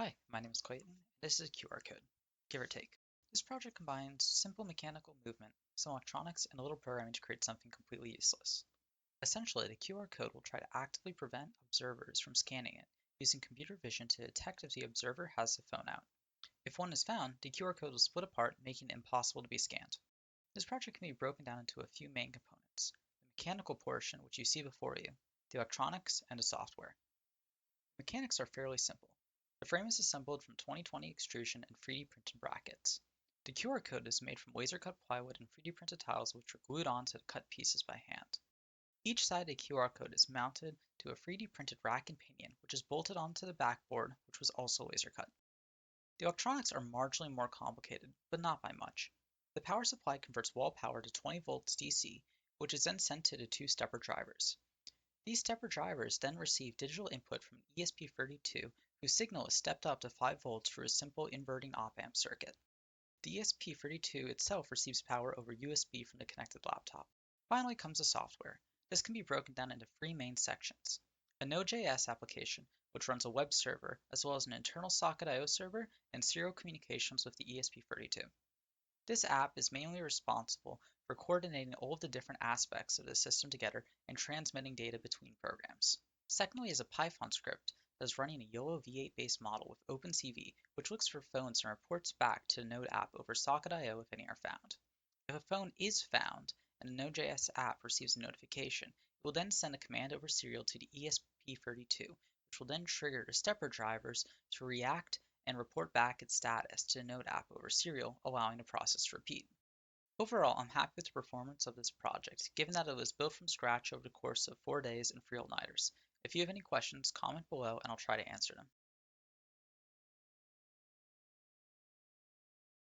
Hi, my name is Clayton. This is a QR code, give or take. This project combines simple mechanical movement, some electronics, and a little programming to create something completely useless. Essentially, the QR code will try to actively prevent observers from scanning it, using computer vision to detect if the observer has the phone out. If one is found, the QR code will split apart, making it impossible to be scanned. This project can be broken down into a few main components: the mechanical portion, which you see before you, the electronics, and the software. Mechanics are fairly simple. The frame is assembled from 2020 extrusion and 3D printed brackets. The QR code is made from laser cut plywood and 3D printed tiles which are glued onto the cut pieces by hand. Each side of the QR code is mounted to a 3D printed rack and pinion which is bolted onto the backboard which was also laser cut. The electronics are marginally more complicated, but not by much. The power supply converts wall power to 20 volts DC, which is then sent to the two stepper drivers. These stepper drivers then receive digital input from an ESP32 whose signal is stepped up to 5 volts through a simple inverting op-amp circuit. The ESP32 itself receives power over USB from the connected laptop. Finally comes the software. This can be broken down into three main sections: a Node.js application, which runs a web server, as well as an internal socket I/O server and serial communications with the ESP32. This app is mainly responsible for coordinating all of the different aspects of the system together and transmitting data between programs. Secondly is a Python script that is running a YOLO V8 based model with OpenCV, which looks for phones and reports back to the Node app over Socket I/O if any are found. If a phone is found and the Node.js app receives a notification, it will then send a command over serial to the ESP32, which will then trigger the stepper drivers to react and report back its status to the Node app over serial, allowing the process to repeat. Overall, I'm happy with the performance of this project, given that it was built from scratch over the course of 4 days and 3 all-nighters. If you have any questions, comment below and I'll try to answer them.